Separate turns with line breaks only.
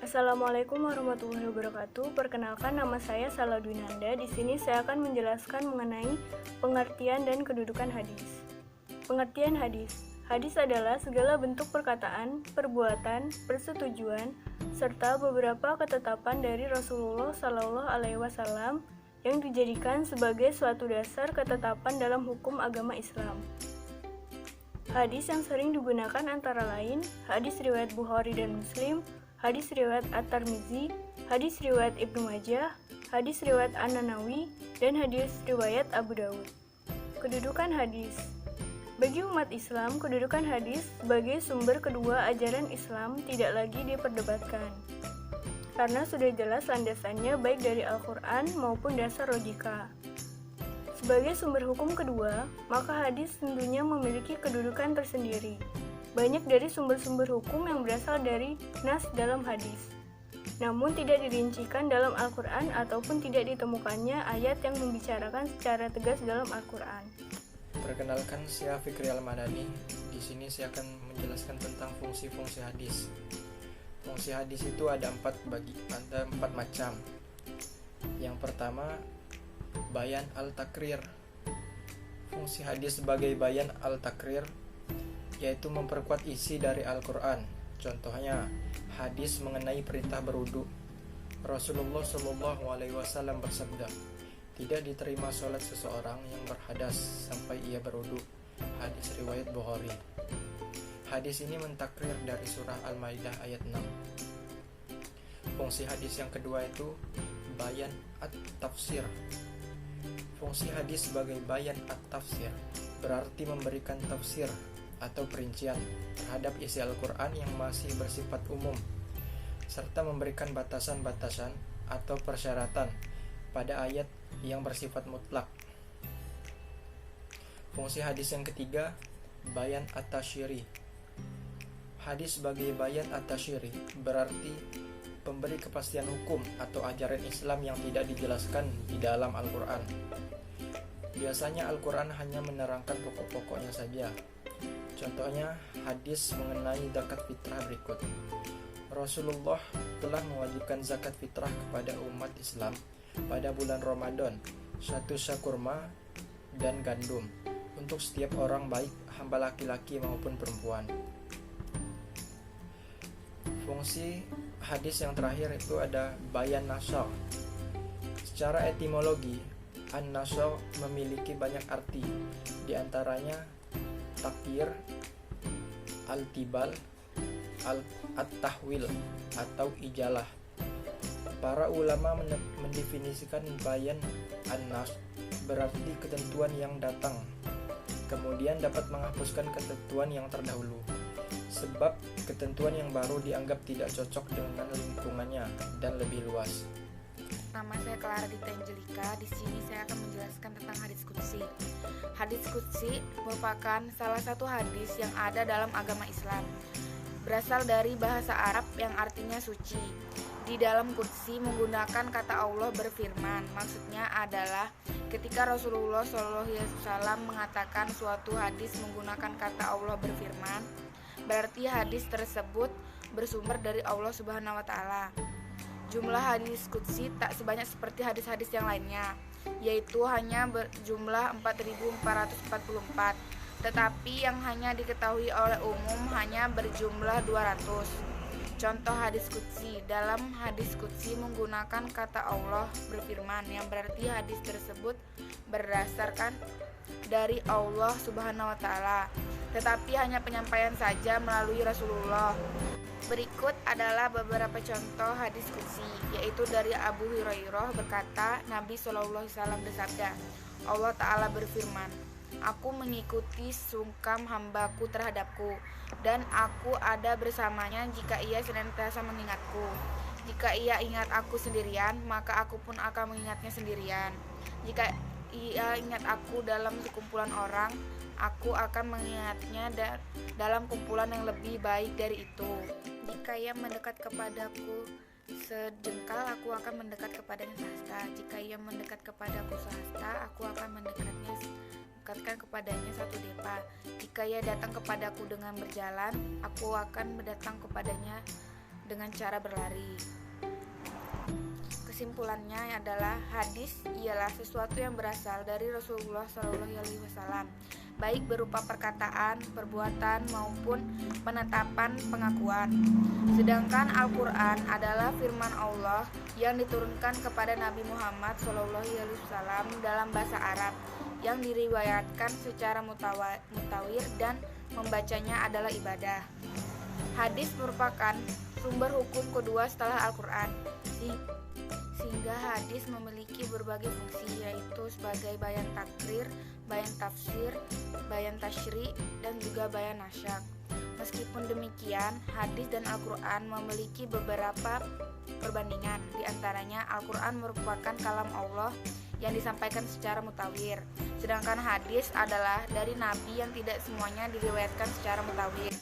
Assalamualaikum warahmatullahi wabarakatuh. Perkenalkan, nama saya Salwa Dwinanda. Di sini saya akan menjelaskan mengenai pengertian dan kedudukan hadis. Pengertian hadis. Hadis adalah segala bentuk perkataan, perbuatan, persetujuan, serta beberapa ketetapan dari Rasulullah Shallallahu Alaihi Wasallam yang dijadikan sebagai suatu dasar ketetapan dalam hukum agama Islam. Hadis yang sering digunakan antara lain hadis riwayat Bukhari dan Muslim, hadis riwayat At-Tirmidzi, hadis riwayat Ibnu Majah, hadis riwayat An-Nawawi, dan hadis riwayat Abu Dawud. Kedudukan hadis. Bagi umat Islam, kedudukan hadis sebagai sumber kedua ajaran Islam tidak lagi diperdebatkan, karena sudah jelas landasannya baik dari Al-Quran maupun dasar logika. Sebagai sumber hukum kedua, maka hadis tentunya memiliki kedudukan tersendiri. Banyak dari sumber-sumber hukum yang berasal dari nas dalam hadis, namun tidak dirincikan dalam Al-Quran ataupun tidak ditemukannya ayat yang membicarakan secara tegas dalam Al-Quran.
Perkenalkan, saya Fikri Al-Madani. Di sini saya akan menjelaskan tentang fungsi-fungsi hadis. Fungsi hadis itu ada empat macam. Yang pertama, bayan al-takrir. Fungsi hadis sebagai bayan al-takrir yaitu memperkuat isi dari Al-Quran. Contohnya, hadis mengenai perintah berwudu. Rasulullah SAW bersabda, tidak diterima sholat seseorang yang berhadas sampai ia berwudu. Hadis riwayat Bukhari. Hadis ini mentakrir dari surah Al-Maidah ayat 6. Fungsi hadis yang kedua itu bayan at-tafsir. Fungsi hadis sebagai bayan at-tafsir berarti memberikan tafsir atau perincian terhadap isi Al-Quran yang masih bersifat umum, serta memberikan batasan-batasan atau persyaratan pada ayat yang bersifat mutlak. Fungsi hadis yang ketiga, bayan at-tasyiri. Hadis sebagai bayan at-tasyiri berarti pemberi kepastian hukum atau ajaran Islam yang tidak dijelaskan di dalam Al-Quran. Biasanya Al-Quran hanya menerangkan pokok-pokoknya saja. Contohnya, hadis mengenai zakat fitrah berikut. Rasulullah telah mewajibkan zakat fitrah kepada umat Islam pada bulan Ramadan, 1 syak kurma dan gandum untuk setiap orang, baik hamba laki-laki maupun perempuan. Fungsi hadis yang terakhir itu ada bayan nasakh. Secara etimologi, an-nasakh memiliki banyak arti, diantaranya takyir, al-tibal, at-tahwil atau ijalah. Para ulama mendefinisikan bayan an-nas berarti ketentuan yang datang, kemudian dapat menghapuskan ketentuan yang terdahulu, sebab ketentuan yang baru dianggap tidak cocok dengan lingkungannya dan lebih luas.
Nama saya Clara Dita Angelika. Di sini saya akan menjelaskan tentang hadis qudsi. Hadis qudsi merupakan salah satu hadis yang ada dalam agama Islam. Berasal dari bahasa Arab yang artinya suci. Di dalam qudsi menggunakan kata Allah berfirman. Maksudnya adalah ketika Rasulullah SAW mengatakan suatu hadis menggunakan kata Allah berfirman, berarti hadis tersebut bersumber dari Allah Subhanahu wa Ta'ala. Jumlah hadis qudsi tak sebanyak seperti hadis-hadis yang lainnya, yaitu hanya berjumlah 4.444, tetapi yang hanya diketahui oleh umum hanya berjumlah 200. Contoh hadis qudsi. Dalam hadis qudsi menggunakan kata Allah berfirman, yang berarti hadis tersebut berdasarkan dari Allah Subhanahu wa Ta'ala, tetapi hanya penyampaian saja melalui Rasulullah. Berikut adalah beberapa contoh hadis qudsi, yaitu dari Abu Hurairah berkata, Nabi SAW bersabda, Allah Ta'ala berfirman, aku mengikuti sungkam hambaku terhadapku, dan aku ada bersamanya jika ia senantiasa mengingatku. Jika ia ingat aku sendirian, maka aku pun akan mengingatnya sendirian. Jika ia ingat aku dalam sekumpulan orang, aku akan mengingatnya dalam kumpulan yang lebih baik dari itu. Jika ia mendekat kepadaku sejengkal, aku akan mendekat kepadanya sehasta. Jika ia mendekat kepadaku sehasta, aku akan mendekatkan kepadanya satu depa. Jika ia datang kepadaku dengan berjalan, aku akan datang kepadanya dengan cara berlari. Kesimpulannya adalah hadis ialah sesuatu yang berasal dari Rasulullah SAW, baik berupa perkataan, perbuatan maupun penetapan pengakuan. Sedangkan Al-Quran adalah firman Allah yang diturunkan kepada Nabi Muhammad SAW dalam bahasa Arab, yang diriwayatkan secara mutawir dan membacanya adalah ibadah. Hadis merupakan sumber hukum kedua setelah Al-Quran, sehingga hadis memiliki berbagai fungsi, yaitu sebagai bayan takrir, bayan tafsir, bayan tasyri, dan juga bayan nasyak. Meskipun demikian, hadis dan Al-Quran memiliki beberapa perbandingan. Di antaranya, Al-Quran merupakan kalam Allah yang disampaikan secara mutawir, sedangkan hadis adalah dari Nabi yang tidak semuanya diriwayatkan secara mutawir.